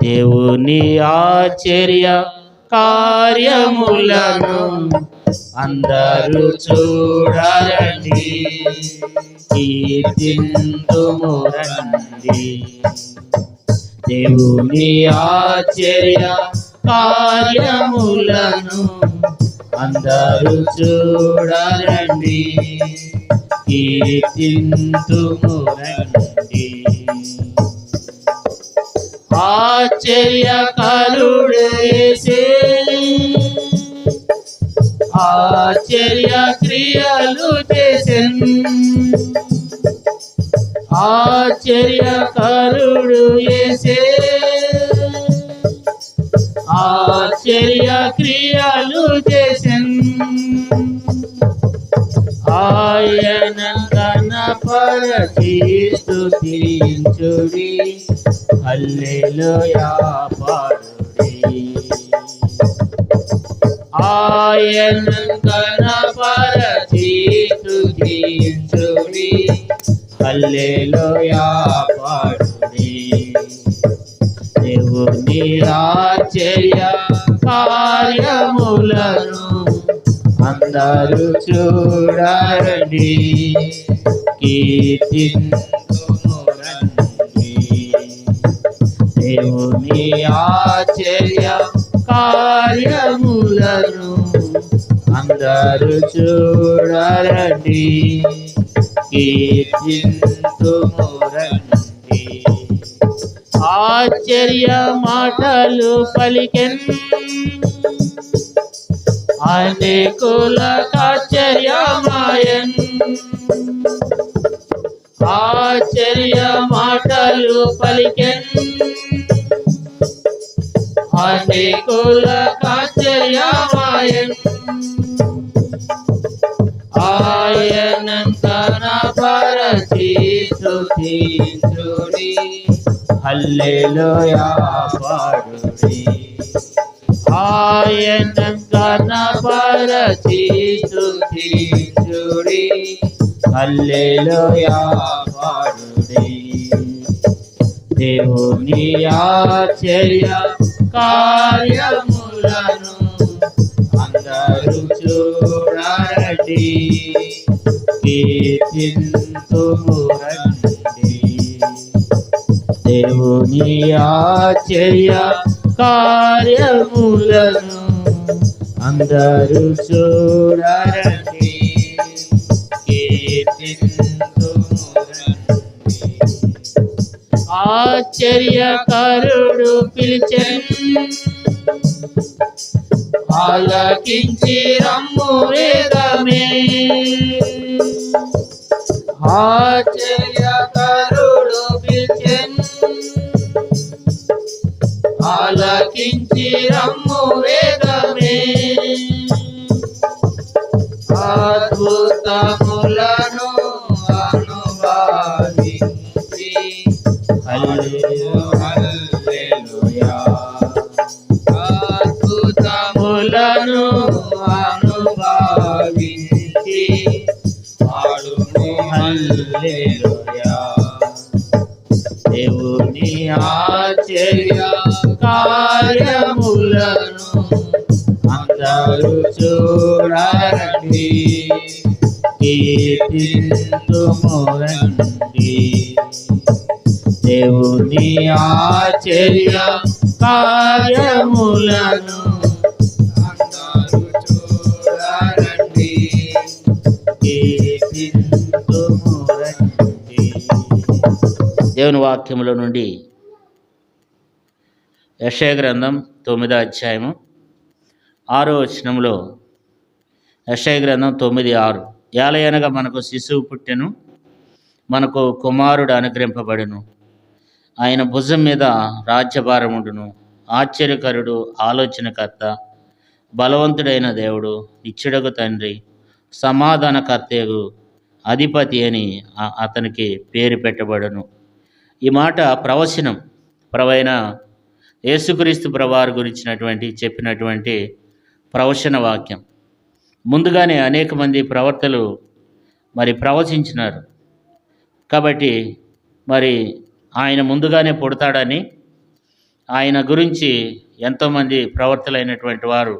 దేవుని ఆశ్చర్య కార్యములను అందరూ చూడాలండి, కీర్తింతుము రండి. దేవుని ఆశ్చర్య కార్యములను అందరూ చూడాలండి, కీర్తింతుము రండి. ఆశ్చర్యకరుడు యేసే, ఆశ్చర్య క్రియలు చేసెను. ఆశ్చర్యకరుడు యేసే, ఆశ్చర్య క్రియలు చేసెను. ఆయన కనపరచి స్తుతించుడి, హల్లెలూయా పాడుడి. ఆయన కనపరచి స్తుతించుడి, హల్లెలూయా పాడుడి. దేవుని ఆశ్చర్య కార్యములను అందరూ చూడాలండి, కీర్తింతుము రండి. దేవుని ఆశ్చర్య కార్యములను అందరూ చూడాలండి, కీర్తింతుము రండి. ఆశ్చర్య మాటలు పలికెను, అనేకులకు ఆశ్చర్యమాయెను. ఆశ్చర్య మాటలు పలికెను, అనేకులకు ఆశ్చర్యమాయెను. ఆయన కనపరచి స్తుతించుడి, హల్లెలూయా పాడుడి. ఆయన కనపరచి స్తుతించుడి, హల్లెలూయా పాడుడి. దేవుని ఆశ్చర్య కార్యములను అందరూ చూడాలండి, కీర్తింతుము రండి. దేవుని ఆశ్చర్య కార్యములను అందరూ చూడాలండి, కీర్తింతుము రండి. ఆశ్చర్యకరుడు పిలిచెను, ఆలకించి రమ్ము వేగమే. ఆశ్చర్యకరుడు పిలిచెను, ఆలకించి రమ్ము వేగమే. అద్భుతములను అనుభవించి, హల్లెలూయా. అద్భుతములను అనుభవించి పాడుము, హల్లెలూయా. దేవుని ఆశ్చర్య కార్యములను అందరూ చూడాలండి, కీర్తింతుము రండి. దేవుని ఆశ్చర్య కార్యములను అందరూ చూడాలండి, కీర్తింతుము రండి. దేవుని వాక్యముల నుండి యెషయా గ్రంథం 9వ అధ్యాయము 6వ వచనంలో, యెషయా గ్రంథం 9:6, ఏలయనగా మనకు శిశువు పుట్టెను, మనకు కుమారుడు అనుగ్రహింపబడును, ఆయన భుజం మీద రాజ్యభారముండును. ఆశ్చర్యకరుడు, ఆలోచనకర్త, బలవంతుడైన దేవుడు, నిత్యుడగు తండ్రి, సమాధానకర్తయగు అధిపతి అని అతనికి పేరు పెట్టబడును. ఈ మాట ప్రవచనం, ప్రవైన యేసుక్రీస్తు ప్రభువారి గురించినటువంటి చెప్పినటువంటి ప్రవచన వాక్యం. ముందుగానే అనేక మంది ప్రవక్తలు మరి ప్రవచించినారు. కాబట్టి మరి ఆయన ముందుగానే పుడతాడని, ఆయన గురించి ఎంతోమంది ప్రవర్తలైనటువంటి వారు,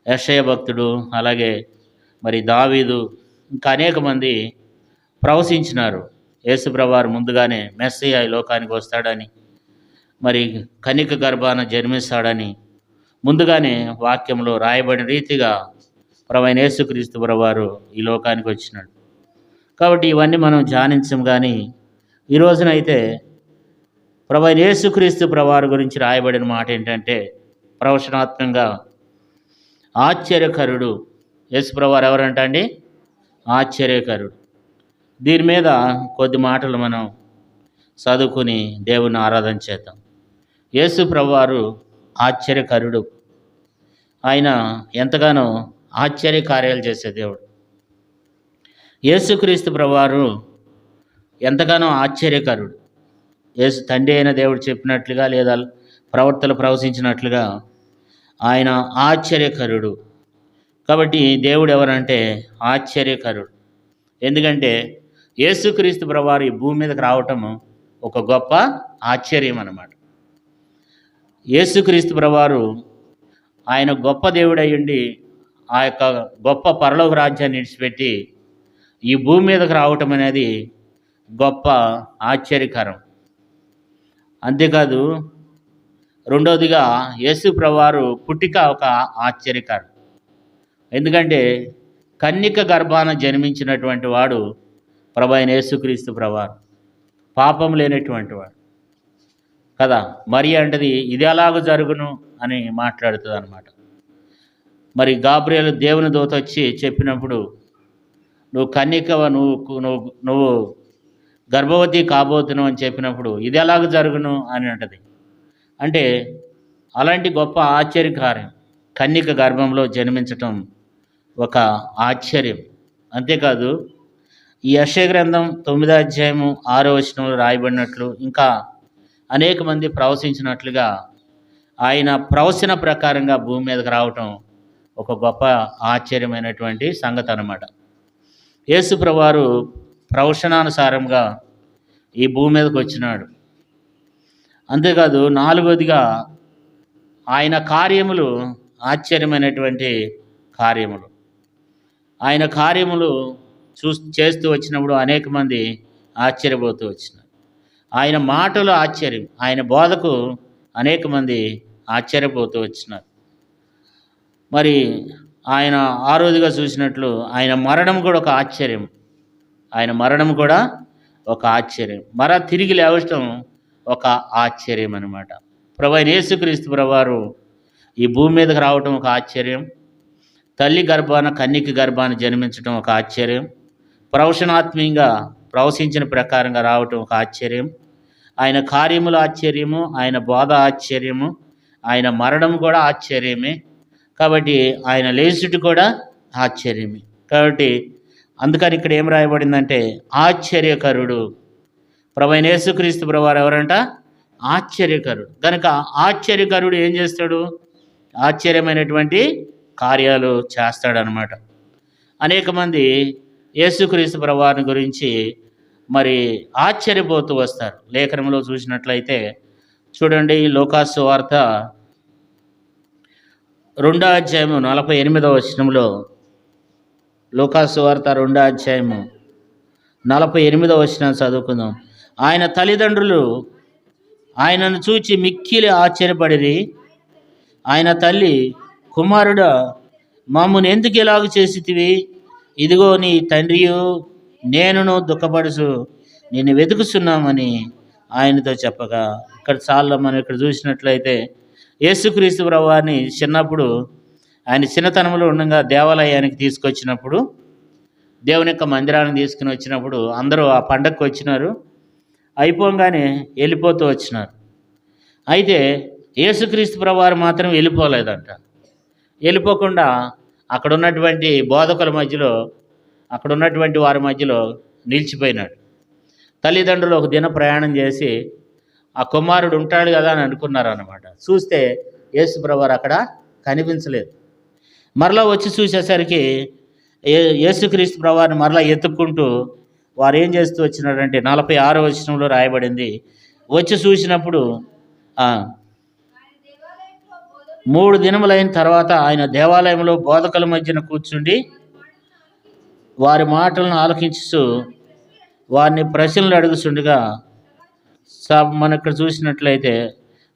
యెషయా భక్తుడు, అలాగే మరి దావీదు, ఇంకా అనేక మంది ప్రవచించినారు. యేసుప్రభువారు ముందుగానే మెస్సీయ ఈ లోకానికి వస్తాడని, మరి కన్యక గర్భాన జన్మిస్తాడని ముందుగానే వాక్యంలో రాయబడిన రీతిగా ప్రభువైన యేసుక్రీస్తు ప్రభువారు ఈ లోకానికి వచ్చినాడు. కాబట్టి ఇవన్నీ మనం ధ్యానించం. కానీ ఈ రోజునైతే ప్రభువైన యేసుక్రీస్తు ప్రభువారి గురించి రాయబడిన మాట ఏంటంటే, ప్రవచనాత్మకంగా ఆశ్చర్యకరుడు. యేసు ప్రభువారు ఎవరంట అండి? ఆశ్చర్యకరుడు. దీని మీద కొద్ది మాటలు మనం చదువుకుని దేవుని ఆరాధన చేద్దాం. యేసు ప్రభువారు ఆశ్చర్యకరుడు. ఆయన ఎంతగానో ఆశ్చర్య కార్యాలు చేసే దేవుడు. యేసుక్రీస్తు ప్రభువారు ఎంతగానో ఆశ్చర్యకరుడు. యేసు తండ్రి అయిన దేవుడు చెప్పినట్లుగా లేదా ప్రవక్తలు ప్రవచించినట్లుగా ఆయన ఆశ్చర్యకరుడు. కాబట్టి దేవుడు ఎవరంటే ఆశ్చర్యకరుడు. ఎందుకంటే యేసుక్రీస్తు ప్రభువారు ఈ భూమి మీదకి రావటం ఒక గొప్ప ఆశ్చర్యం అన్నమాట. యేసుక్రీస్తు ప్రభువారు ఆయన గొప్ప దేవుడై ఉండి ఆ యొక్క గొప్ప పరలోక రాజ్యాన్ని విడిచిపెట్టి ఈ భూమి మీదకి రావటం అనేది గొప్ప ఆశ్చర్యకరం. అంతేకాదు, రెండవదిగా యేసు ప్రభువారు పుట్టిక ఒక ఆశ్చర్యకరం. ఎందుకంటే కన్యక గర్భాన జన్మించినటువంటి వాడు ప్రభువైన యేసుక్రీస్తు ప్రభువారు, పాపం లేనటువంటి వాడు కదా. మరి అంటది ఇది ఎలాగ జరుగును అని మాట్లాడుతుంది అనమాట. మరి గాబ్రియేలు దేవుని దూత వచ్చి చెప్పినప్పుడు, నువ్వు కన్యక, నువ్వు గర్భవతి కాబోతున్నావు అని చెప్పినప్పుడు ఇది ఎలాగ జరుగును అని అంటది. అంటే అలాంటి గొప్ప ఆశ్చర్యకార్యం కన్యక గర్భంలో జన్మించటం ఒక ఆశ్చర్యం. అంతేకాదు, ఈ యెషయా గ్రంథం 9వ అధ్యాయము 6వ వచనంలో రాయబడినట్లు, ఇంకా అనేక మంది ప్రవచించినట్లుగా ఆయన ప్రవచన ప్రకారంగా భూమి మీదకి రావటం ఒక గొప్ప ఆశ్చర్యమైనటువంటి సంగతి అన్నమాట. యేసు ప్రభువారు ప్రవచనానుసారంగా ఈ భూమి మీదకి వచ్చినాడు. అంతేకాదు, నాలుగోదిగా ఆయన కార్యములు ఆశ్చర్యమైనటువంటి కార్యములు. ఆయన కార్యములు చేస్తూ వచ్చినప్పుడు అనేక మంది ఆశ్చర్యపోతూ వచ్చినారు. ఆయన మాటలు ఆశ్చర్యం, ఆయన బోధకు అనేక మంది ఆశ్చర్యపోతూ వచ్చినారు. మరి ఆయన ఆరోదిగా చూసినట్లు ఆయన మరణం కూడా ఒక ఆశ్చర్యం. ఆయన మరణం కూడా ఒక ఆశ్చర్యం. తిరిగి లేవటం ఒక ఆశ్చర్యం అన్నమాట. ప్రభువైన యేసుక్రీస్తు ప్రభువారు ఈ భూమి మీదకి రావటం ఒక ఆశ్చర్యం. తల్లి గర్భాన కన్యక గర్భాన జన్మించడం ఒక ఆశ్చర్యం. ప్రవచనాత్మీయంగా ప్రవచించిన ప్రకారంగా రావటం ఒక ఆశ్చర్యం. ఆయన కార్యములు ఆశ్చర్యము, ఆయన బోధ ఆశ్చర్యము, ఆయన మరణం కూడా ఆశ్చర్యమే. కాబట్టి ఆయన లేచుట కూడా ఆశ్చర్యమే. కాబట్టి అందుకని ఇక్కడ ఏం రాయబడిందంటే ఆశ్చర్యకరుడు. ప్రభువైన యేసుక్రీస్తు ప్రభువారు ఎవరంట? ఆశ్చర్యకరుడు. కనుక ఆశ్చర్యకరుడు ఏం చేస్తాడు? ఆశ్చర్యమైనటువంటి కార్యాలు చేస్తాడనమాట. అనేక మంది యేసుక్రీస్తు ప్రభువారిని గురించి మరి ఆశ్చర్యపోతూ వస్తారు. లేఖనంలో చూసినట్లయితే చూడండి, లూకా సువార్త 2వ అధ్యాయము 48వ వచనంలో, లూకా సువార్త 2వ అధ్యాయము 48వ వచనం చదువుకుందాం. ఆయన తల్లిదండ్రులు ఆయనను చూచి మిక్కిలి ఆశ్చర్యపడిరి. ఆయన తల్లి, కుమారుడా, మమ్మల్ని ఎందుకు ఇలాగ చేసితివి? ఇదిగో నీ తండ్రియు నేనును దుఃఖపడుచు నిన్ను వెతుకుతున్నామని ఆయనతో చెప్పగా. ఇక్కడ చాలా మనం ఇక్కడ చూసినట్లయితే యేసుక్రీస్తు ప్రభువారిని చిన్నప్పుడు ఆయన చిన్నతనంలో ఉండగా దేవాలయానికి తీసుకొచ్చినప్పుడు, దేవుని యొక్క మందిరానికి తీసుకుని వచ్చినప్పుడు అందరూ ఆ పండగకు వచ్చినారు. అయిపోగానే వెళ్ళిపోతూ వచ్చినారు. అయితే యేసుక్రీస్తు ప్రభువారు మాత్రం వెళ్ళిపోలేదంట. వెళ్ళిపోకుండా అక్కడ ఉన్నటువంటి బోధకుల మధ్యలో, అక్కడ ఉన్నటువంటి వారి మధ్యలో నిలిచిపోయినాడు. తల్లిదండ్రులు ఒక దిన ప్రయాణం చేసి ఆ కుమారుడు ఉంటాడు కదా అని అనుకున్నారు అన్నమాట. చూస్తే యేసు ప్రభువారు అక్కడ కనిపించలేదు. మరలా వచ్చి చూసేసరికి యేసుక్రీస్తు ప్రభువారిని మరలా ఎత్తుక్కుంటూ వారు ఏం చేస్తూ వచ్చినారంటే 46వ వచనంలో రాయబడింది, వచ్చి చూసినప్పుడు 3 దినములైన తర్వాత ఆయన దేవాలయంలో బోధకుల మధ్యన కూర్చుండి వారి మాటలను ఆలకించుచు వారిని ప్రశ్నలు అడుగుచుండగా మనం ఇక్కడ చూసినట్లయితే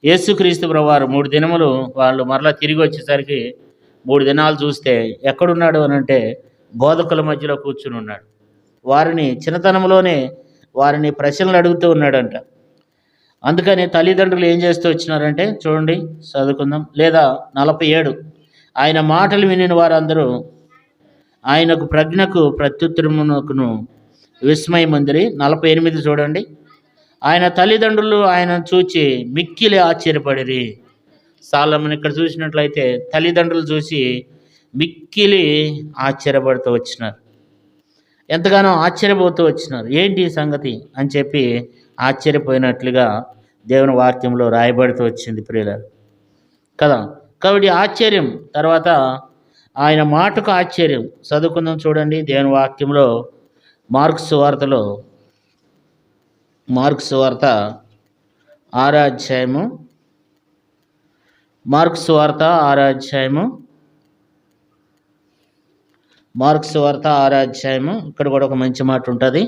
యేసుక్రీస్తు ప్రభువారు 3 దినములు వాళ్ళు మరలా తిరిగి వచ్చేసరికి 3 దినాలు చూస్తే ఎక్కడున్నాడు అని అంటే బోధకుల మధ్యలో కూర్చుని ఉన్నాడు. వారిని చిన్నతనంలోనే వారిని ప్రశ్నలు అడుగుతూ ఉన్నాడంట. అందుకని తల్లిదండ్రులు ఏం చేస్తూ వచ్చినారంటే చూడండి, చదువుకుందాం. లేదా 47 ఆయన మాటలు వినిన వారందరూ ఆయనకు ప్రజ్ఞకు ప్రత్యుత్తరమునకును విస్మయమందిరి. 48 చూడండి, ఆయన తల్లిదండ్రులు ఆయన చూచి మిక్కిలి ఆశ్చర్యపడిరి. సాలమన్ ఇక్కడ చూసినట్లయితే తల్లిదండ్రులు చూసి మిక్కిలి ఆశ్చర్యపడుతూ వచ్చినారు, ఎంతగానో ఆశ్చర్యపోతూ వచ్చినారు. ఏంటి సంగతి అని చెప్పి ఆశ్చర్యపోయినట్లుగా దేవుని వాక్యంలో రాయబడుతూ వచ్చింది ప్రియులారా కదా. కాబట్టి ఆశ్చర్యం తర్వాత ఆయన మాటకు ఆశ్చర్యం. చదువుకుందాం చూడండి దేవుని వాక్యంలో మార్కు సువార్తలో, మార్కు సువార్త 6వ అధ్యాయము, మార్కు సువార్త 6వ అధ్యాయము, మార్కు సువార్త 6వ అధ్యాయము. ఇక్కడ కూడా ఒక మంచి మాట ఉంటుంది.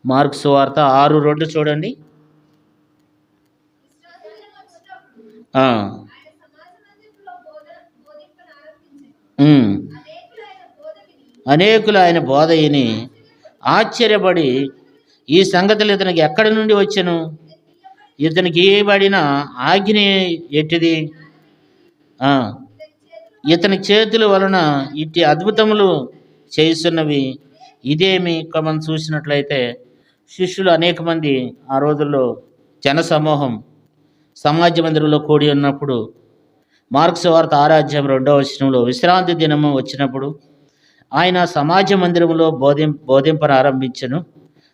మార్కు సువార్త 6:2 చూడండి. అనేకులు ఆయన బోధ విని ఆశ్చర్యపడి ఈ సంగతులు ఇతనికి ఎక్కడి నుండి వచ్చెను, ఇతనికి ఇవ్వబడిన ఆజ్ఞ ఎట్టిది, ఇతని చేతుల వలన ఇట్టి అద్భుతములు చేస్తున్నవి ఇదేమి. మనం చూసినట్లయితే శిష్యులు అనేక మంది ఆ రోజుల్లో జనసమూహం సమాజ మందిరంలో కూడి ఉన్నప్పుడు మార్కు సువార్త 6వ అధ్యాయం 2వ వచనంలో విశ్రాంతి దినము వచ్చినప్పుడు ఆయన సమాజ మందిరంలో బోధింపనారంభించెను.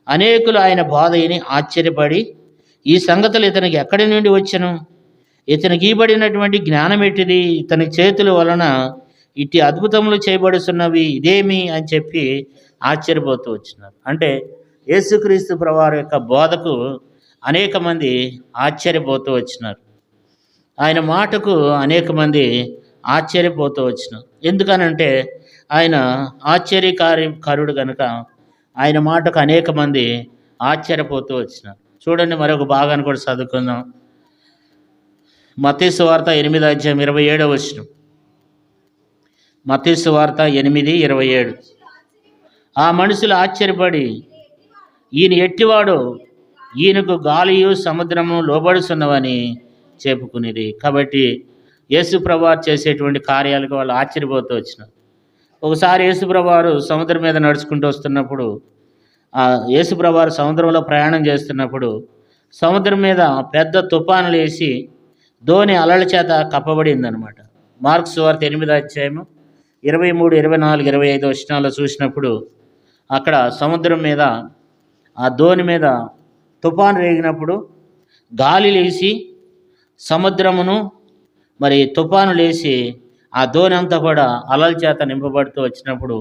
అనేకులు ఆయన బోధ విని ఆశ్చర్యపడి ఈ సంగతులు ఇతనికి ఎక్కడి నుండి వచ్చెను, ఇతనికి ఇవ్వబడినటువంటి జ్ఞానం ఎట్టిది, ఇతని చేతుల వలన ఇట్టి అద్భుతములు చేయబడుతున్నవి ఇదేమి అని చెప్పి ఆశ్చర్యపోతూ వచ్చినారు. అంటే యేసుక్రీస్తు ప్రభువారి యొక్క బోధకు అనేక మంది ఆశ్చర్యపోతూ వచ్చినారు. ఆయన మాటకు అనేక మంది ఆశ్చర్యపోతూ వచ్చినారు. ఎందుకనంటే ఆయన ఆశ్చర్యకారుడు కనుక ఆయన మాటకు అనేక మంది ఆశ్చర్యపోతూ వచ్చినారు. చూడండి, మరొక భాగాన్ని కూడా చదువుకుందాం. మత్తయి సువార్త 8వ అధ్యాయం 27వ వచనం. మత్తయి సువార్త 8:27. ఆ మనుషులు ఆశ్చర్యపడి ఈయన ఎట్టివాడు, ఈయనకు గాలియు సముద్రము లోబడుతున్నవని చెప్పుకునేది. కాబట్టి యేసు ప్రభువారు చేసేటువంటి కార్యాలకు వాళ్ళు ఆశ్చర్యపోతూ వచ్చినారు. ఒకసారి యేసు ప్రభువారు సముద్రం మీద నడుచుకుంటూ వస్తున్నప్పుడు, యేసు ప్రభువారు సముద్రంలో ప్రయాణం చేస్తున్నప్పుడు సముద్రం మీద పెద్ద తుఫానులు వేసి ధోని అలల చేత కప్పబడిందనమాట. మార్కు సువార్త 8వ అధ్యాయము 23, 24, 25 వచనాల్లో చూసినప్పుడు అక్కడ సముద్రం మీద ఆ ధోని మీద తుఫాను రేగినప్పుడు గాలి లేచి సముద్రమును మరి తుఫాను లేచి ఆ ధోని అంతా కూడా అలల చేత నింపబడుతూ వచ్చినప్పుడు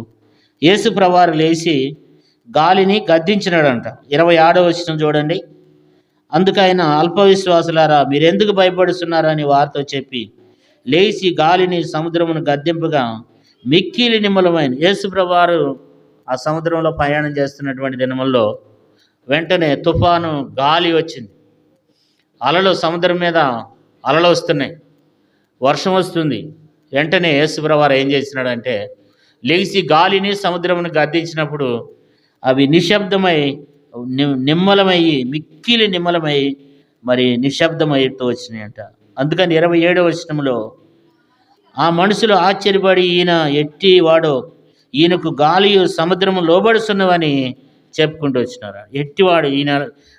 యేసు ప్రభువారు లేచి గాలిని గద్దించినాడంట. 26వ వచనం చూడండి. అందుకైన అల్ప విశ్వాసులారా మీరెందుకు భయపడుతున్నారని వారితో చెప్పి లేచి గాలిని సముద్రమును గద్దింపుగా మిక్కిలి నిమ్మలమైన. యేసు ప్రభువారు ఆ సముద్రంలో ప్రయాణం చేస్తున్నటువంటి దినముల్లో వెంటనే తుఫాను గాలి వచ్చింది, అలలు సముద్రం మీద అలలు వస్తున్నాయి, వర్షం వస్తుంది. వెంటనే యేసు ప్రభువారు ఏం చేసినాడంటే లేచి గాలిని సముద్రమును గద్దించినప్పుడు అవి నిశ్శబ్దమై నిమ్మలమయ్యి మిక్కిలి నిమ్మలమై మరి నిశ్శబ్దమయ్తూ వచ్చినాయంట. అందుకని 27వ వచనంలో ఆ మనుషులు ఆశ్చర్యపడి ఈయన ఎట్టి వాడో, ఈయనకు గాలియు సముద్రము లోబడుతున్నవని చెప్పుకుంటూ వచ్చినారు. ఎట్టివాడు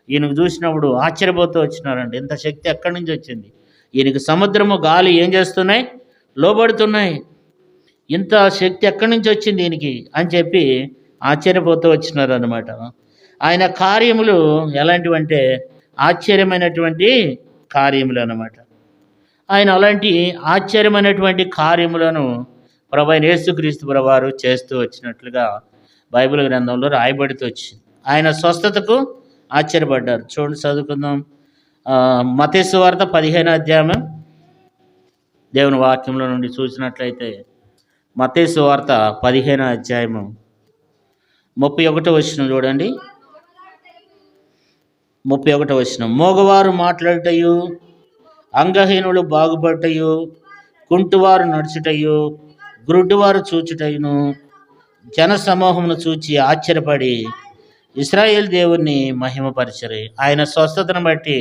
ఈయనకు చూసినప్పుడు ఆశ్చర్యపోతూ వచ్చినారండి. ఇంత శక్తి ఎక్కడి నుంచి వచ్చింది, ఈయనకు సముద్రము గాలి ఏం చేస్తున్నాయి, లోబడుతున్నాయి, ఇంత శక్తి ఎక్కడి నుంచి వచ్చింది ఈయనకి అని చెప్పి ఆశ్చర్యపోతూ వచ్చినారు అన్నమాట. ఆయన కార్యములు ఎలాంటివంటే ఆశ్చర్యమైనటువంటి కార్యములు అన్నమాట. ఆయన అలాంటి ఆశ్చర్యమైనటువంటి కార్యములను ప్రభువైన యేసుక్రీస్తు ప్రభువారు చేస్తూ వచ్చినట్లుగా బైబిల్ గ్రంథంలో రాయబడుతూ వచ్చింది. ఆయన స్వస్థతకు ఆశ్చర్యపడ్డారు. చూడండి, చదువుకుందాం. మత్తయి సువార్త 15వ అధ్యాయం దేవుని వాక్యంలో నుండి చూసినట్లయితే మత్తయి సువార్త 15వ అధ్యాయము 31వ వచనం చూడండి. 31వ వచనం, మోగవారు మాట్లాడుటయు, అంగహీనులు బాగుపడటయు, కుంటివారు నడుచుటయు, గ్రుడ్డివారు చూచుటయును, జన సమూహమును చూచి ఆశ్చర్యపడి ఇశ్రాయేల్ దేవుణ్ణి మహిమపరచరు. ఆయన స్వస్థతను బట్టి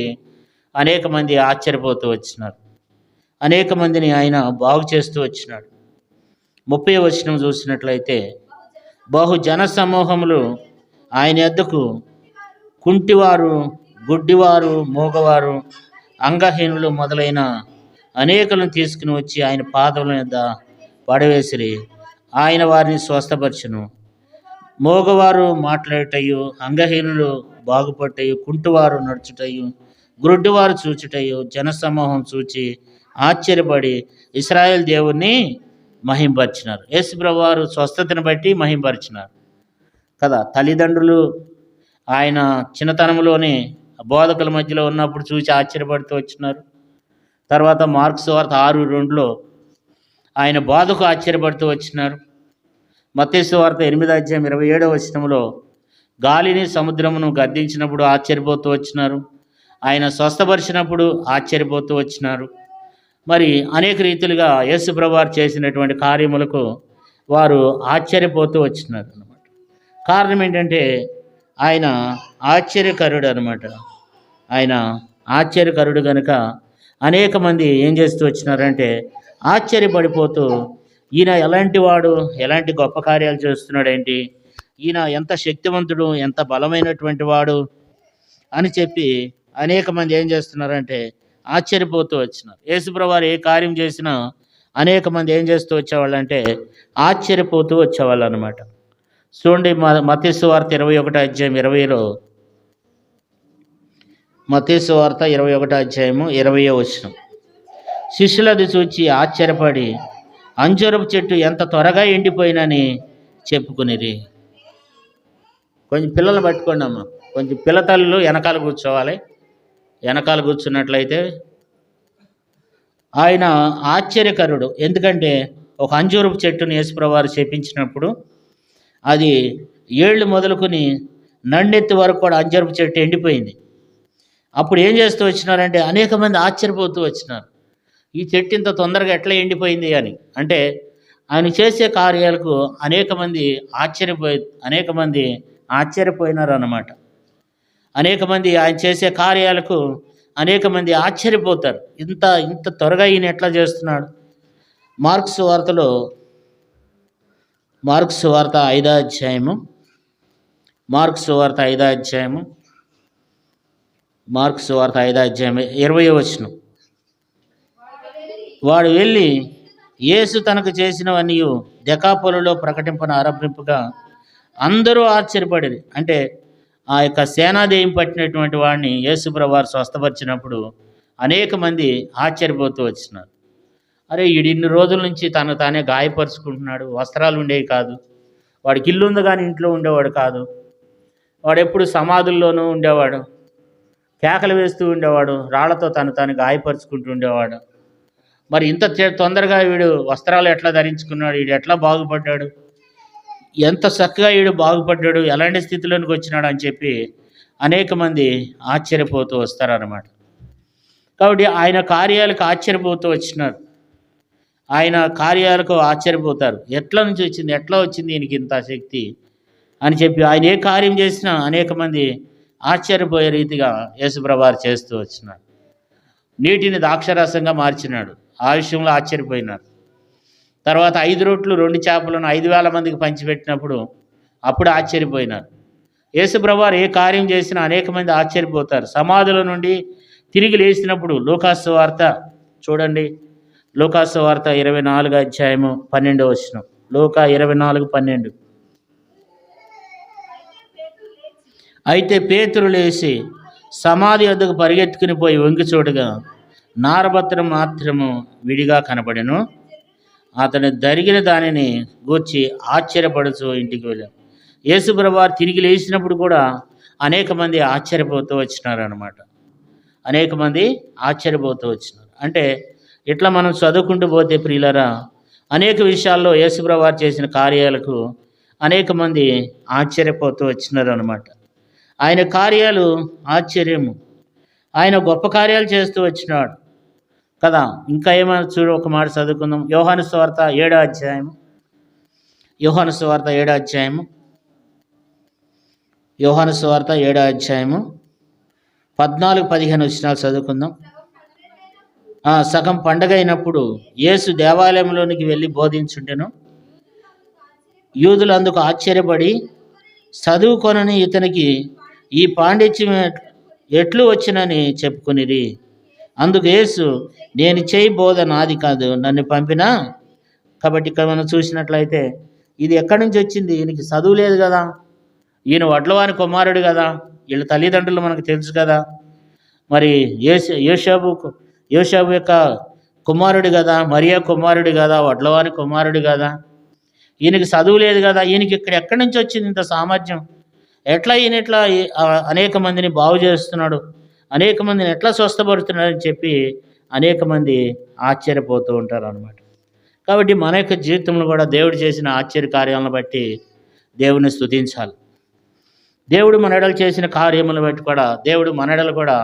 అనేక మంది ఆశ్చర్యపోతూ వచ్చినారు. అనేక మందిని ఆయన బాగు చేస్తూ వచ్చినాడు. 30వ వచనం చూసినట్లయితే, బహు జన సమూహములు ఆయన యొద్దకు కుంటివారు, గుడ్డివారు, మూగవారు, అంగహీనులు మొదలైన అనేకులను తీసుకుని వచ్చి ఆయన పాదముల యొద్ద పడవేసిరి. ఆయన వారిని స్వస్థపరచును. మోగవారు మాట్లాడటయు, అంగహీనులు బాగుపడటయు, కుంటివారు నడుచుటయు, గ్రుడ్డివారు చూచుటయు, జనసమూహం చూచి ఆశ్చర్యపడి ఇశ్రాయేల్ దేవుణ్ణి మహింపరిచినారు. యేసుప్రభువు వారు స్వస్థతను బట్టి మహింపరిచినారు కదా. తల్లిదండ్రులు ఆయన చిన్నతనంలోనే బోధకుల మధ్యలో ఉన్నప్పుడు చూసి ఆశ్చర్యపడుతూ వచ్చినారు. తర్వాత మార్క్స్ వార్త 6:2 ఆయన బోధకు ఆశ్చర్యపడుతూ వచ్చినారు. మత్తయి సువార్త 8వ అధ్యాయం 27వ వచనంలో గాలిని సముద్రమును గద్దించినప్పుడు ఆశ్చర్యపోతూ వచ్చినారు. ఆయన స్వస్థపరిచినప్పుడు ఆశ్చర్యపోతూ వచ్చినారు. మరి అనేక రీతిలుగా యేసుప్రభువు వారు చేసినటువంటి కార్యములకు వారు ఆశ్చర్యపోతూ వచ్చినారు అన్నమాట. కారణం ఏంటంటే ఆయన ఆశ్చర్యకరుడు అనమాట. ఆయన ఆశ్చర్యకరుడు కనుక అనేక మంది ఏం చేస్తూ వచ్చినారంటే ఆశ్చర్యపడిపోతూ, ఈయన ఎలాంటి వాడు, ఎలాంటి గొప్ప కార్యాలు చేస్తున్నాడేంటి, ఈయన ఎంత శక్తివంతుడు, ఎంత బలమైనటువంటి వాడు అని చెప్పి అనేక మంది ఏం చేస్తున్నారంటే ఆశ్చర్యపోతూ వచ్చినారు. యేసుప్రభువు వారు ఏ కార్యం చేసినా అనేక మంది ఏం చేస్తూ వచ్చేవాళ్ళంటే ఆశ్చర్యపోతూ వచ్చేవాళ్ళు అనమాట. చూడండి, మత్తయి సువార్త 21వ అధ్యాయం 20లో, మత్తయి సువార్త 21వ అధ్యాయము 20వ వచనం, శిష్యులది చూచి ఆశ్చర్యపడి అంజూరపు చెట్టు ఎంత త్వరగా ఎండిపోయినని చెప్పుకునిరి. కొంచెం పిల్లల్ని పట్టుకోండి అమ్మ, కొంచెం పిల్లతల్లు వెనకాల కూర్చోవాలి. వెనకాల కూర్చున్నట్లయితే ఆయన ఆశ్చర్యకరుడు. ఎందుకంటే ఒక అంజూరపు చెట్టుని యేసుప్రభువు వారు చెప్పించినప్పుడు అది ఏళ్ళు మొదలుకొని నన్నెత్తి వరకు కూడా అంజూరపు చెట్టు ఎండిపోయింది. అప్పుడు ఏం చేస్తూ వచ్చినారంటే అనేక మంది ఆశ్చర్యపోతూ వచ్చినారు, ఈ చెట్టు ఇంత తొందరగా ఎట్లా ఎండిపోయింది అని. అంటే ఆయన చేసే కార్యాలకు అనేక మంది ఆశ్చర్యపోయినారు అన్నమాట. అనేక మంది ఆయన చేసే కార్యాలకు అనేక మంది ఆశ్చర్యపోతారు. ఇంత త్వరగా ఈయన ఎట్లా చేస్తున్నాడు. మార్క్స్ వార్త 5వ అధ్యాయము 20వ వచనం, వాడు వెళ్ళి యేసు తనకు చేసినవన్నీ దెకాపొలిలో ప్రకటింపన ఆరంభింపగా అందరూ ఆశ్చర్యపడేది. అంటే ఆ యొక్క సేనాదేయం పట్టినటువంటి వాడిని యేసుప్రభువు వారు స్వస్థపరిచినప్పుడు అనేక మంది ఆశ్చర్యపోతూ వచ్చినారు. అరే, వీడు ఇన్ని రోజుల నుంచి తను తానే గాయపరుచుకుంటున్నాడు, వస్త్రాలు ఉండేవి కాదు, వాడికి ఇల్లు ఉంది కానీ ఇంట్లో ఉండేవాడు కాదు, వాడు ఎప్పుడు సమాధుల్లోనూ ఉండేవాడు, కేకలు వేస్తూ ఉండేవాడు, రాళ్లతో తాను గాయపరుచుకుంటూ ఉండేవాడు. మరి ఇంత తొందరగా వీడు వస్త్రాలు ఎట్లా ధరించుకున్నాడు, వీడు ఎట్లా బాగుపడ్డాడు, ఎంత చక్కగా వీడు బాగుపడ్డాడు, ఎలాంటి స్థితిలోనికి వచ్చినాడు అని చెప్పి అనేక మంది ఆశ్చర్యపోతూ వస్తారన్నమాట. కాబట్టి ఆయన కార్యాలకు ఆశ్చర్యపోతూ వచ్చినారు. ఆయన కార్యాలకు ఆశ్చర్యపోతారు. ఎట్లా వచ్చింది ఈయనకి ఇంత శక్తి అని చెప్పి ఆయన ఏ కార్యం చేసినా అనేక మంది ఆశ్చర్యపోయే రీతిగా యేసుప్రభువు వారు చేస్తూ వచ్చినారు. నీటిని ద్రాక్షారసంగా మార్చినాడు, ఆ విషయంలో ఆశ్చర్యపోయినారు. తర్వాత 5 రొట్టెలు 2 చేపలను 5,000 మందికి పంచిపెట్టినప్పుడు అప్పుడు ఆశ్చర్యపోయినారు. యేసుప్రభువు వారు ఏ కార్యం చేసినా అనేక మంది ఆశ్చర్యపోతారు. సమాధుల నుండి తిరిగి లేచినప్పుడు లూకాసు వార్త చూడండి, లూకాసు వార్త 24వ అధ్యాయము 12వ వచనం, లూకా 24:12, అయితే పేతురు లేచి సమాధి వద్దకు పరిగెత్తుకుని పోయి వంగి చూడగా నారబత్రం మాత్రము విడిగా కనబడెను. అతను జరిగిన దానిని గూర్చి ఆశ్చర్యపడుచు ఇంటికి వెళ్ళాను. యేసుప్రభువు వారు తిరిగి లేచినప్పుడు కూడా అనేక మంది ఆశ్చర్యపోతూ వచ్చినారనమాట. అనేక మంది ఆశ్చర్యపోతూ వచ్చినారు. అంటే ఇట్లా మనం చదువుకుంటూ పోతే ప్రియులరా, అనేక విషయాల్లో యేసుప్రభువు వారు చేసిన కార్యాలకు అనేక మంది ఆశ్చర్యపోతూ వచ్చినారు అన్నమాట. ఆయన కార్యాలు ఆశ్చర్యము. ఆయన గొప్ప కార్యాలు చేస్తూ వచ్చినాడు కదా. ఇంకా ఏమైనా చూడు, ఒక మాట చదువుకుందాం. యోహాను సువార్త 7వ అధ్యాయము. యోహాను సువార్త 7వ అధ్యాయము. యోహాను సువార్త 7వ అధ్యాయము 14-15 వచనాలు చదువుకుందాం. సగం పండగ అయినప్పుడు యేసు దేవాలయంలోనికి వెళ్ళి బోధించుండెను. యూదులు అందుకు ఆశ్చర్యపడి చదువుకొనని ఇతనికి ఈ పాండిత్యం ఎట్లు వచ్చినని చెప్పుకొనిరి. అందుకు యేసు, నేను చేయి బోధ నాది కాదు, నన్ను పంపినా. కాబట్టి ఇక్కడ మనం చూసినట్లయితే ఇది ఎక్కడి నుంచి వచ్చింది? ఈయనకి చదువు లేదు కదా, ఈయన వడ్లవాని కుమారుడు కదా, వీళ్ళ తల్లిదండ్రులు మనకు తెలుసు కదా, మరి యోసేపు యొక్క కుమారుడు కదా, మరియా కుమారుడు కదా, వడ్లవాని కుమారుడు కదా, ఈయనకి చదువు లేదు కదా, ఈయనకి ఇక్కడ ఎక్కడి నుంచి వచ్చింది ఇంత సామర్థ్యం? ఈయన ఎట్లా అనేక మందిని బాగు చేస్తున్నాడు, అనేక మందిని ఎట్లా స్వస్థపడుతున్నాడని చెప్పి అనేక మంది ఆశ్చర్యపోతూ ఉంటారు అన్నమాట. కాబట్టి మన యొక్క జీవితంలో కూడా దేవుడు చేసిన ఆశ్చర్య కార్యాలను బట్టి దేవుని స్తుతించాలి. దేవుడు మన ఎడలు చేసిన కార్యములను బట్టి కూడా దేవుడు మన ఎడలు కూడా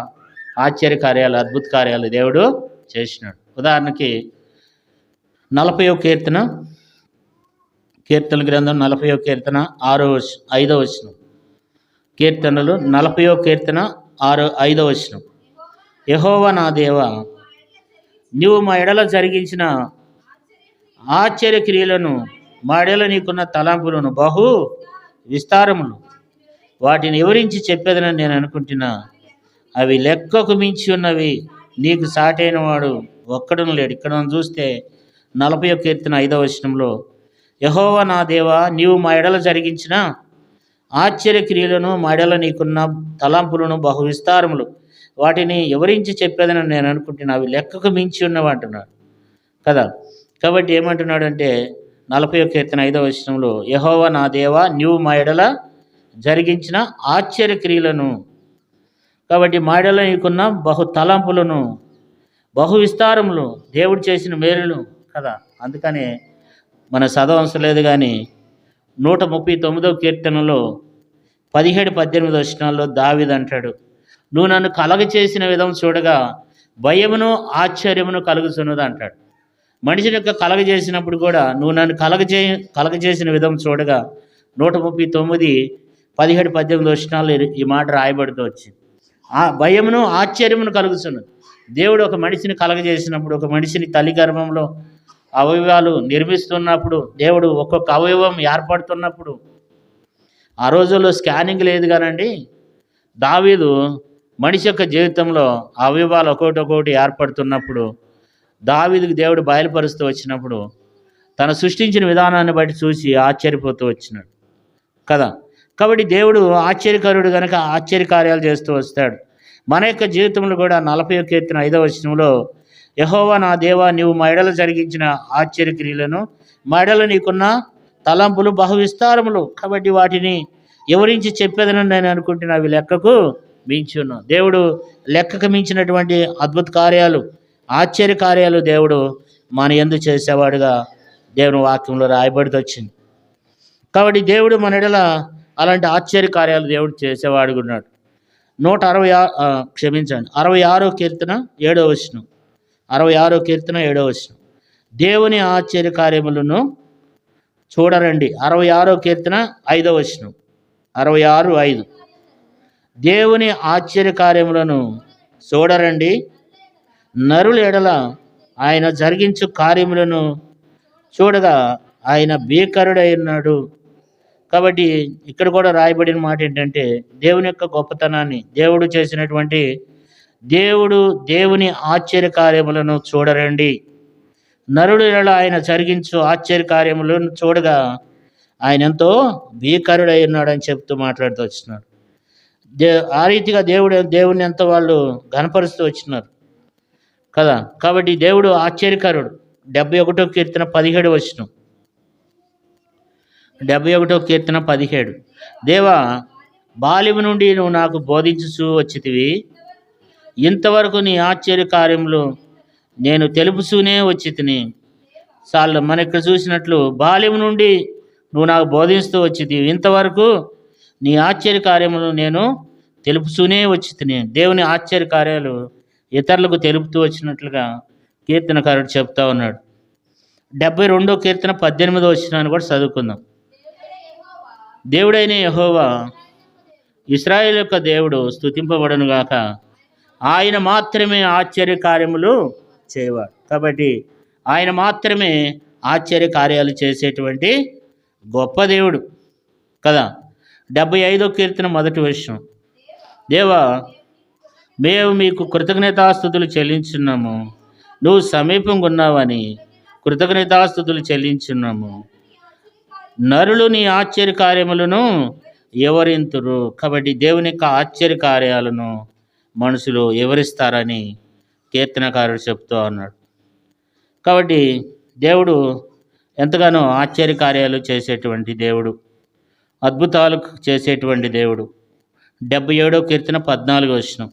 ఆశ్చర్య కార్యాలు, అద్భుత కార్యాలు దేవుడు చేసినాడు. ఉదాహరణకి 40వ కీర్తన గ్రంథం 40వ కీర్తన 5వ వచనం. కీర్తనలు 40వ కీర్తన 5వ వచనం. యెహోవా నా దేవా, నీవు మా ఎడల జరిగించిన ఆశ్చర్య క్రియలను, మా ఎడల నీకున్న తలంపులను బహు విస్తారములు, వాటిని వివరించి చెప్పేదని నేను అనుకుంటున్నా. అవి లెక్కకు మించి ఉన్నవి, నీకు సాటైన వాడు ఒక్కడును లేడు. ఇక్కడ మనం చూస్తే 40వ కీర్తన 5వ వచనంలో, యెహోవా నా దేవా, నీవు మా ఎడల జరిగించిన ఆశ్చర్య క్రియలను, మా ఎడల నీకున్న తలంపులను బహు విస్తారములు, వాటిని వివరించి చెప్పేదని నేను అనుకుంటున్నా. అవి లెక్కకు మించి ఉన్నవి అంటున్నాడు కదా. కాబట్టి ఏమంటున్నాడు అంటే 40వ కీర్తన 5వ వచనంలో, యెహోవా నా దేవా, నీవు మా ఎడల జరిగించిన ఆశ్చర్య క్రియలను, కాబట్టి మా ఎడల నీకున్న బహు తలంపులను, బహు విస్తారములు, దేవుడు చేసిన మేలులు కదా. అందుకనే మన చదవవసరం లేదు కానీ 139వ కీర్తనలో 17-18 వచనాల్లో దావీదు అంటాడు, నువ్వు నన్ను కలగచేసిన విధం చూడగా భయమును ఆశ్చర్యమును కలుగుతున్నది అంటాడు. మనిషిని యొక్క కలగజేసినప్పుడు కూడా నువ్వు నన్ను కలగజేసిన విధం చూడగా 139:17-18 వచనాల్లో ఈ మాట రాయబడుతూ వచ్చింది. ఆ భయమును ఆశ్చర్యమును కలుగుతున్నది. దేవుడు ఒక మనిషిని కలగజేసినప్పుడు, ఒక మనిషిని తల్లి గర్భంలో అవయవాలు నిర్మిస్తున్నప్పుడు, దేవుడు ఒక్కొక్క అవయవం ఏర్పడుతున్నప్పుడు, ఆ రోజుల్లో స్కానింగ్ లేదు కానండి, దావీదు మనిషి యొక్క జీవితంలో అవయవాలు ఒక్కొక్కటి ఏర్పడుతున్నప్పుడు దావీదుకు దేవుడు బయలుపరుస్తూ వచ్చినప్పుడు తను సృష్టించిన విధానాన్ని బట్టి చూసి ఆశ్చర్యపోతూ వచ్చినాడు కదా. కాబట్టి దేవుడు ఆశ్చర్యకరుడు కనుక ఆశ్చర్యకార్యాలు చేస్తూ వస్తాడు. మన యొక్క జీవితంలో కూడా 40వ కీర్తన 5వ వచనంలో, యెహోవా నా దేవా, నీవు మా ఎడల జరిగించిన ఆశ్చర్య క్రియలను, మా ఎడల నీకున్న తలంపులు బహు విస్తారములు, కాబట్టి వాటిని వివరించి చెప్పేదని నేను అనుకుంటున్నా. అవి లెక్కకు మించి ఉన్నావు. దేవుడు లెక్కకు మించినటువంటి అద్భుత కార్యాలు, ఆశ్చర్య కార్యాలు దేవుడు మన యందు చేసేవాడుగా దేవుని వాక్యంలో రాయబడితే వచ్చింది. కాబట్టి దేవుడు మన ఎడల అలాంటి ఆశ్చర్య కార్యాలు దేవుడు చేసేవాడుగా ఉన్నాడు. 66వ కీర్తన 7వ వచనం. 66వ కీర్తన 7వ వచనం. దేవుని ఆశ్చర్య కార్యములను చూడరండి. 66వ కీర్తన 5వ వచనం. 66:5. దేవుని ఆశ్చర్య కార్యములను చూడరండి, నరుల ఎడల ఆయన జరిగించు కార్యములను చూడగా ఆయన భీకరుడై ఉన్నాడు. కాబట్టి ఇక్కడ కూడా రాయబడిన మాట ఏంటంటే, దేవుని యొక్క గొప్పతనాన్ని, దేవుడు చేసినటువంటి దేవుని ఆశ్చర్య కార్యములను చూడరండి, నరుడు ఆయన జరిగించు ఆశ్చర్య కార్యములను చూడగా ఆయన ఎంతో భీకరుడై ఉన్నాడని చెప్తూ మాట్లాడుతూ వచ్చినాడు. ఆ రీతిగా దేవుని ఎంత వాళ్ళు ఘనపరుస్తూ వచ్చినారు కదా. కాబట్టి దేవుడు ఆశ్చర్యకరుడు. 71వ కీర్తన 17 వచనం. 71వ కీర్తన 17. దేవా, బాల్యము నుండి నువ్వు నాకు బోధించుచూ వచ్చితివి, ఇంతవరకు నీ ఆశ్చర్య కార్యములు నేను తెలుపుతూనే వచ్చి తిని. చాలు, మన ఇక్కడ చూసినట్లు బాల్యం నుండి నువ్వు నాకు బోధిస్తూ వచ్చింది, ఇంతవరకు నీ ఆశ్చర్య కార్యములు నేను తెలుపుతూనే వచ్చి తిని. దేవుని ఆశ్చర్య కార్యాలు ఇతరులకు తెలుపుతూ వచ్చినట్లుగా కీర్తనకారుడు చెప్తా ఉన్నాడు. 72వ కీర్తన 18వ వచనాన్ని కూడా చదువుకుందాం. దేవుడైన యెహోవా ఇశ్రాయేలు యొక్క దేవుడు స్తుతింపబడును గాక. ఆయన మాత్రమే ఆశ్చర్య కార్యములు చేయవాడు. కాబట్టి ఆయన మాత్రమే ఆశ్చర్య కార్యాలు చేసేటువంటి గొప్ప దేవుడు కదా. 75వ కీర్తన 1వ వచనం. దేవా, మేము మీకు కృతజ్ఞతాస్తుతులు చెల్లించున్నాము, నువ్వు సమీపంగా ఉన్నావని కృతజ్ఞతాస్తుతులు చెల్లించున్నాము. నరులు నీ ఆశ్చర్య కార్యములను ఎవరింతురు. కాబట్టి దేవుని యొక్క ఆశ్చర్య కార్యాలను మనుషులు వివరిస్తారని కీర్తనకారుడు చెప్తూ ఉన్నాడు. కాబట్టి దేవుడు ఎంతగానో ఆశ్చర్య కార్యాలు చేసేటువంటి దేవుడు, అద్భుతాలు చేసేటువంటి దేవుడు. 77వ కీర్తన 14వ వచనం.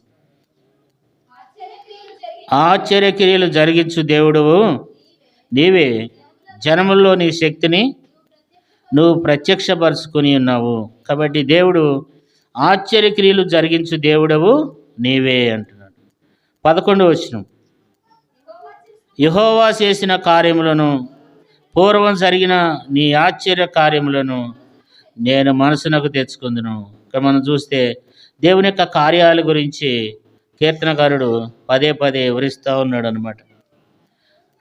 ఆశ్చర్యక్రియలు జరిగించు దేవుడువు నీవే, జనముల్లో నీ శక్తిని నువ్వు ప్రత్యక్షపరుచుకుని ఉన్నావు. కాబట్టి దేవుడు ఆశ్చర్యక్రియలు జరిగించు దేవుడవు నీవే అంటున్నాడు. 11వ వచనం. యెహోవా చేసిన కార్యములను, పూర్వం జరిగిన నీ ఆశ్చర్య కార్యములను నేను మనసునకు తెచ్చుకుందును. ఇక్కడ మనం చూస్తే దేవుని యొక్క కార్యాల గురించి కీర్తనకారుడు పదే పదే వివరిస్తూ ఉన్నాడు అనమాట.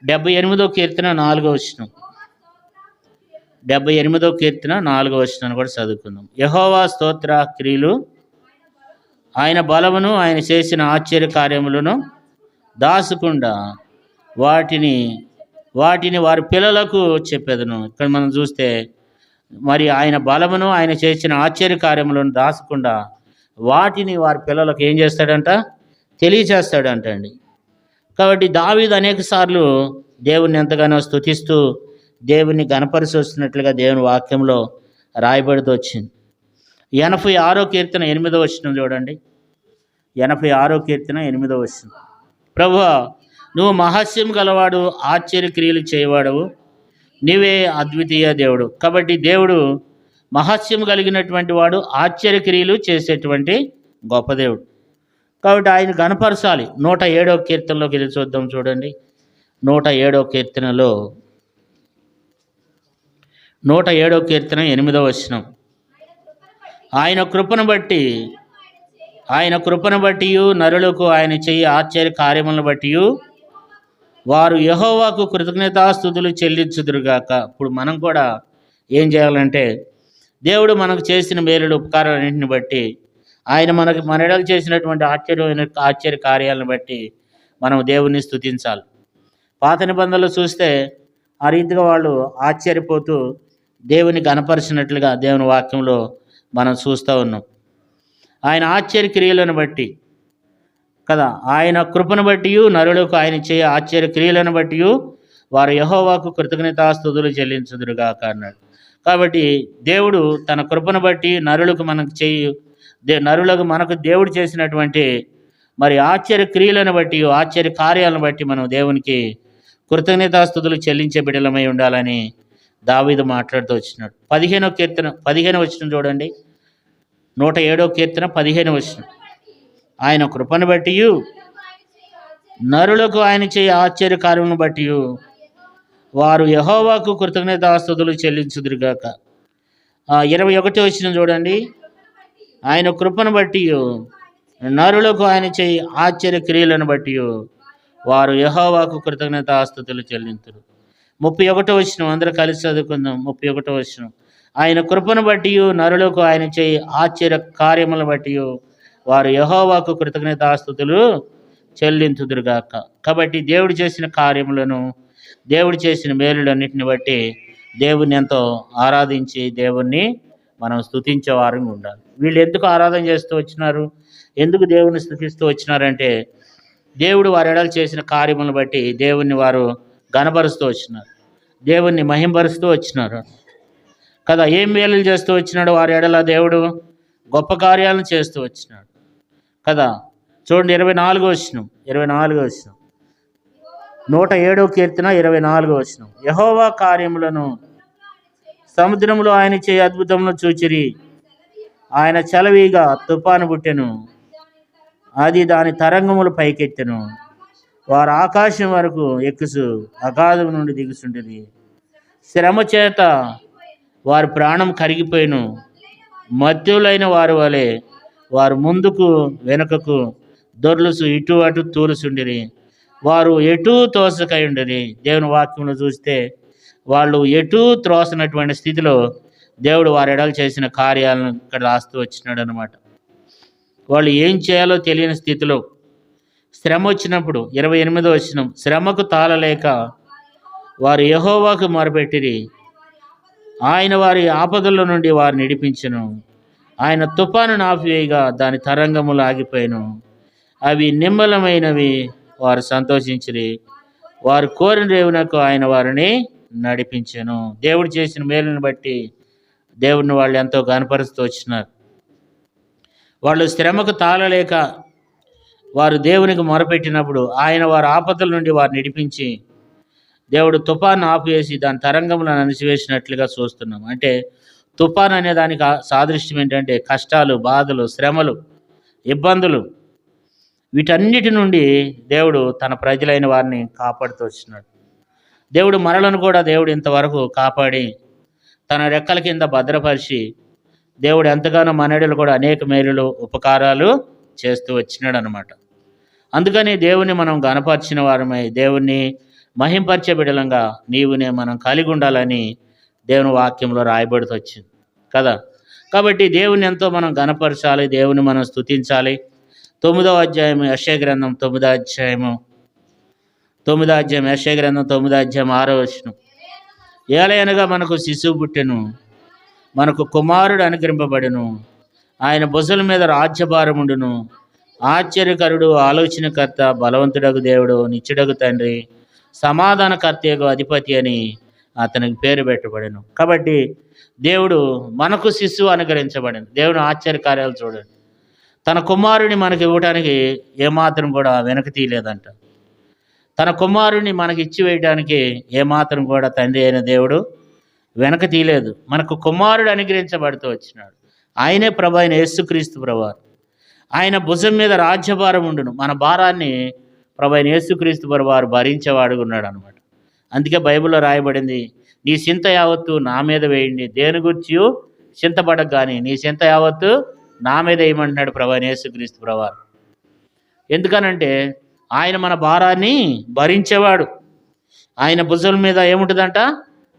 78వ కీర్తన 4వ వచనం. 78వ కీర్తన 4వ వచనాన్ని కూడా చదువుకుందాం. యెహోవా స్తోత్ర క్రియలు, ఆయన బలమును, ఆయన చేసిన ఆశ్చర్య కార్యములను దాసుకుండా వాటిని వారి పిల్లలకు చెప్పేదను. ఇక్కడ మనం చూస్తే మరి ఆయన బలమును, ఆయన చేసిన ఆశ్చర్య కార్యములను దాచకుండా వాటిని వారి పిల్లలకు ఏం చేస్తాడంట, తెలియచేస్తాడంట అండి. కాబట్టి దావీదు అనేక సార్లు దేవుణ్ణి ఎంతగానో స్తుతిస్తూ దేవుణ్ణి గణపరిచి వస్తున్నట్లుగా దేవుని వాక్యంలో రాయబడుతూ వచ్చింది. 86వ కీర్తన 8వ వచనం చూడండి. 86వ కీర్తన 8వ వచనం. ప్రభువా, నువ్వు మహస్యం గలవాడు, ఆశ్చర్య క్రియలు చేయవాడవు, నీవే అద్వితీయ దేవుడు. కాబట్టి దేవుడు మహస్యం కలిగినటువంటి వాడు, ఆశ్చర్య క్రియలు చేసేటువంటి గొప్ప దేవుడు. కాబట్టి ఆయన గణపరచాలి. 107వ కీర్తనలోకి వెళ్ళి చూద్దాం. చూడండి, 107వ కీర్తనలో 107వ కీర్తన 8వ వచనం. ఆయన కృపను బట్టి నరులకు ఆయన చెయ్యి ఆశ్చర్య కార్యములను బట్టి వారు యెహోవాకు కృతజ్ఞతాస్తుతులు చెల్లించుదురుగాక. ఇప్పుడు మనం కూడా ఏం చేయాలంటే, దేవుడు మనకు చేసిన మేలుడు ఉపకారాలన్నింటిని బట్టి, ఆయన మన ఎడలు చేసినటువంటి ఆశ్చర్య కార్యాలను బట్టి మనం దేవుణ్ణి స్తుతించాలి. పాత నిబంధనలు చూస్తే ఆ రీతిగా వాళ్ళు ఆశ్చర్యపోతూ దేవుని గణపరిచినట్లుగా దేవుని వాక్యంలో మనం చూస్తూ ఉన్నాం. ఆయన ఆశ్చర్య క్రియలను బట్టి కదా, ఆయన కృపను బట్టి నరులకు ఆయన చేయ ఆశ్చర్య క్రియలను బట్టి వారు యెహోవాకు కృతజ్ఞతాస్తుతులు చెల్లించుదురుగాక అన్నాడు. కాబట్టి దేవుడు తన కృపను బట్టి నరులకు మనకు దేవుడు చేసినటువంటి మరి ఆశ్చర్య క్రియలను బట్టి, ఆశ్చర్య కార్యాలను బట్టి మనం దేవునికి కృతజ్ఞతాస్తుతులు చెల్లించే బిడ్డలమై ఉండాలని దావీదు మాట్లాడుతూ వచ్చినాడు. 15వ కీర్తన 15వ వచనం చూడండి. 107వ కీర్తన 15వ వచనం. ఆయన కృపను బట్టి నరులకు ఆయన చేయ ఆశ్చర్య కార్యములను బట్టి వారు యెహోవాకు కృతజ్ఞతాస్తుతులు చెల్లించుదురుగాక. 21వ వచనం చూడండి. ఆయన కృపను బట్టి నరులకు ఆయన చేయి ఆశ్చర్య క్రియలను బట్టి వారు యెహోవాకు కృతజ్ఞతాస్తుతులు చెల్లింతురు. 31వ వచనం అందరూ కలిసి చదువుకుందాం. 31వ వచనం. ఆయన కృపను బట్టి నరులకు ఆయన చేయి ఆశ్చర్య కార్యములను బట్టి వారు యెహోవాకు కృతజ్ఞతాస్తుతులు చెల్లించుదురుగాక. కాబట్టి దేవుడు చేసిన కార్యములను, దేవుడు చేసిన మేలులన్నింటిని బట్టి దేవుణ్ణి ఎంతో ఆరాధించి దేవుణ్ణి మనం స్తుతించే వారంగా ఉండాలి. వీళ్ళు ఎందుకు ఆరాధన చేస్తూ వచ్చినారు, ఎందుకు దేవుణ్ణి స్తుతిస్తూ వచ్చినారంటే, దేవుడు వారి ఎడలు చేసిన కార్యములను బట్టి దేవుణ్ణి వారు గణపరుస్తూ వచ్చినారు, దేవుణ్ణి మహింపరుస్తూ వచ్చినారు కదా. ఏం మేలులు చేస్తూ వచ్చినాడు వారి ఎడల? దేవుడు గొప్ప కార్యాలను చేస్తూ వచ్చినాడు కదా. చూడండి 24వ వచనం. 24వ వచనం, 107వ కీర్తన 24వ వచనం. యెహోవా కార్యములను సముద్రంలో ఆయన చేయ అద్భుతమును చూచిరి. ఆయన చలవిగా తుఫాను పుట్టెను, అది దాని తరంగములు పైకెత్తెను. వారు ఆకాశం వరకు ఎక్కుసు, అగాధం నుండి దిగుచుండిరి. శ్రమ చేత వారి ప్రాణం కరిగిపోయిను. మత్తులైన వారి వలె వారు ముందుకు వెనుకకు దొర్లుసు ఇటు అటు తూలుచుండిరి. వారు ఎటూ తోసకై ఉండిరి. దేవుని వాక్యంలో చూస్తే వాళ్ళు ఎటూ త్రోసనటువంటి స్థితిలో దేవుడు వారి ఎడలు చేసిన కార్యాలను ఇక్కడ రాస్తూ వచ్చినాడు అనమాట. వాళ్ళు ఏం చేయాలో తెలియని స్థితిలో శ్రమ వచ్చినప్పుడు 28వ వచనం, శ్రమకు తాళలేక వారు యెహోవాకు మొరపెట్టిరి. ఆయన వారి ఆపదల నుండి వారిని విడిపించెను. ఆయన తుఫానును ఆపివేయగా దాని తరంగములు ఆగిపోయాను. అవి నిమ్మలమైనవి, వారు సంతోషించిరి. వారు కోరిన రేవునకు ఆయన వారిని నడిపించెను. దేవుడు చేసిన మేలుని బట్టి దేవుడిని వాళ్ళు ఎంతో గనపరుస్తూ వచ్చినారు. వాళ్ళు శ్రమకు తాళలేక వారు దేవునికి మొరపెట్టినప్పుడు ఆయన వారి ఆపదల నుండి వారిని విడిపించి దేవుడు తుఫాను ఆపివేసి దాని తరంగములను అణిచివేసినట్లుగా చూస్తున్నాం. అంటే తుఫాన్ అనే దానికి సాదృశ్యం ఏంటంటే కష్టాలు, బాధలు, శ్రమలు, ఇబ్బందులు, వీటన్నిటి నుండి దేవుడు తన ప్రజలైన వారిని కాపాడుతూ వచ్చినాడు. దేవుడు మనలను కూడా దేవుడు ఇంతవరకు కాపాడి తన రెక్కల కింద భద్రపరిచి దేవుడు ఎంతగానో మనడలు కూడా అనేక మేలులు, ఉపకారాలు చేస్తూ వచ్చినాడు అనమాట. అందుకని దేవుని మనం గణపరిచిన వారమై దేవుణ్ణి మహింపరిచే బిడలంగా నీవునే మనం కలిగి ఉండాలని దేవుని వాక్యంలో రాయబడుతూ వచ్చింది కదా. కాబట్టి దేవుని ఎంతో మనం గణపరచాలి, దేవుని మనం స్తుతించాలి. 9వ అధ్యాయం యెషయా గ్రంథం 9వ అధ్యాయం యెషయా గ్రంథం 9వ అధ్యాయం 6వ వచనం. ఏలయనగా మనకు శిశువు పుట్టెను, మనకు కుమారుడు అనుగ్రహింపబడెను, ఆయన భుజాల మీద రాజ్యభారముండును. ఆశ్చర్యకరుడు, ఆలోచనకర్త, బలవంతుడగు దేవుడు, నిత్యుడగు తండ్రి, సమాధానకర్తయగు అధిపతి అని అతనికి పేరు పెట్టబడెను. కాబట్టి దేవుడు మనకు శిశువు అనుగ్రహించబడింది. దేవుని ఆశ్చర్యకార్యాలు చూడండి. తన కుమారుని మనకి ఇవ్వడానికి ఏమాత్రం కూడా వెనక తీయలేదంట. తన కుమారుని మనకి ఇచ్చి వేయడానికి ఏమాత్రం కూడా తండ్రి అయిన దేవుడు వెనక తీయలేదు. మనకు కుమారుడు అనుగ్రహించబడుతూ వచ్చినాడు. ఆయనే ప్రభు అయిన యేసుక్రీస్తు ప్రభువారు. ఆయన భుజం మీద రాజ్యభారం ఉండును. మన భారాన్ని ప్రభు అయిన యేసుక్రీస్తు ప్రభువారు భరించేవాడుగా ఉన్నాడు అనమాట. అందుకే బైబిల్లో రాయబడింది, నీ చింత యావత్తు నా మీద వేయండి, దేని గురించి చింతపడక కానీ నీ చింత యావత్తు నా మీద వేయమంటున్నాడు ప్రభు అయిన యేసుక్రీస్తు ప్రభువారు. ఎందుకనంటే ఆయన మన భారాన్ని భరించేవాడు. ఆయన భుజం మీద ఏముంటుందంట?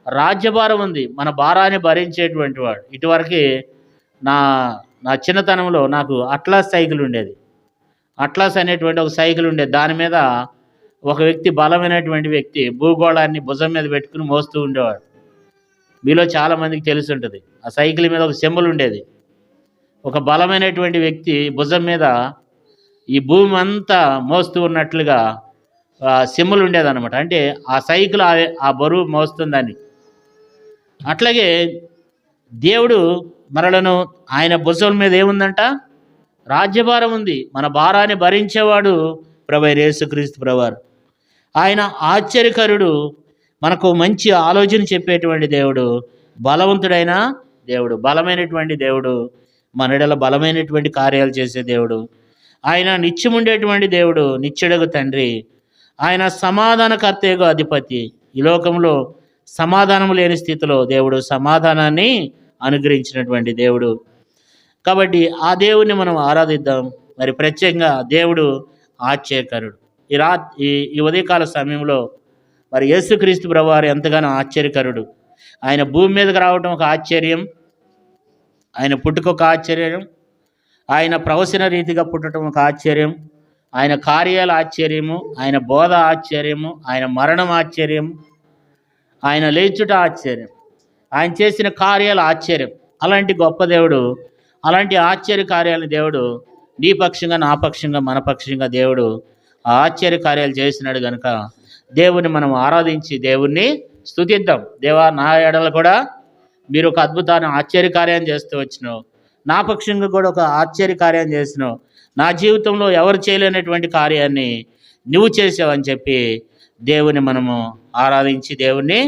రాజ్యభారం ఉంది. మన భారాన్ని భరించేటువంటి వాడు. ఇటువరకు నా చిన్నతనంలో నాకు అట్లాస్ సైకిల్ ఉండేది. అట్లాస్ అనేటువంటి ఒక సైకిల్ ఉండేది. దాని మీద ఒక వ్యక్తి, బలమైనటువంటి వ్యక్తి, భూగోళాన్ని భుజం మీద పెట్టుకుని మోస్తూ ఉండేవాడు. మీలో చాలామందికి తెలిసి ఉంటుంది. ఆ సైకిల్ మీద ఒక సింబల్ ఉండేది. ఒక బలమైనటువంటి వ్యక్తి భుజం మీద ఈ భూమి అంతా మోస్తూ ఉన్నట్లుగా సింబల్ ఉండేదన్నమాట. అంటే ఆ సైకిల్ ఆ బరువు మోస్తుందని. అట్లాగే దేవుడు మనలను ఆయన భుజం మీద ఏముందంట? రాజ్యభారం ఉంది. మన భారాన్ని భరించేవాడు ప్రభు యేసుక్రీస్తు ప్రభువారు. ఆయన ఆశ్చర్యకరుడు, మనకు మంచి ఆలోచన చెప్పేటువంటి దేవుడు, బలవంతుడైన దేవుడు, బలమైనటువంటి దేవుడు, మనడల బలమైనటువంటి కార్యాలు చేసే దేవుడు. ఆయన నిత్యముండేటువంటి దేవుడు, నిత్యుడగు తండ్రి. ఆయన సమాధానకర్తయగు అధిపతి. ఈ లోకంలో సమాధానం లేని స్థితిలో దేవుడు సమాధానాన్ని అనుగ్రహించినటువంటి దేవుడు. కాబట్టి ఆ దేవుణ్ణి మనం ఆరాధిద్దాం. మరి ప్రత్యేకంగా దేవుడు ఆశ్చర్యకరుడు. ఈ ఉదయకాల సమయంలో మరి యేసుక్రీస్తు ప్రభువారు ఎంతగానో ఆశ్చర్యకరుడు. ఆయన భూమి మీదకి రావటం ఒక ఆశ్చర్యం, ఆయన పుట్టుక ఒక ఆశ్చర్యం, ఆయన ప్రవచన రీతిగా పుట్టడం ఒక ఆశ్చర్యం, ఆయన కార్యాల ఆశ్చర్యము, ఆయన బోధ ఆశ్చర్యము, ఆయన మరణం ఆశ్చర్యం, ఆయన లేచుట ఆశ్చర్యం, ఆయన చేసిన కార్యాలు ఆశ్చర్యం. అలాంటి గొప్ప దేవుడు, అలాంటి ఆశ్చర్య కార్యాలను దేవుడు నీ పక్షంగా, నా పక్షంగా, మన పక్షంగా దేవుడు ఆ ఆశ్చర్య కార్యాలు చేసినాడు కనుక దేవుని మనం ఆరాధించి దేవుణ్ణి స్తుతిద్దాం. దేవా, నా ఎడల కూడా మీరు ఒక అద్భుతాన్ని ఆశ్చర్య కార్యం చేస్తూ వచ్చినావు, నా పక్షంగా కూడా ఒక ఆశ్చర్య కార్యం చేసినావు, నా జీవితంలో ఎవరు చేయలేనటువంటి కార్యాన్ని నువ్వు చేసావని చెప్పి దేవుని మనము ఆరాధించి దేవుణ్ణి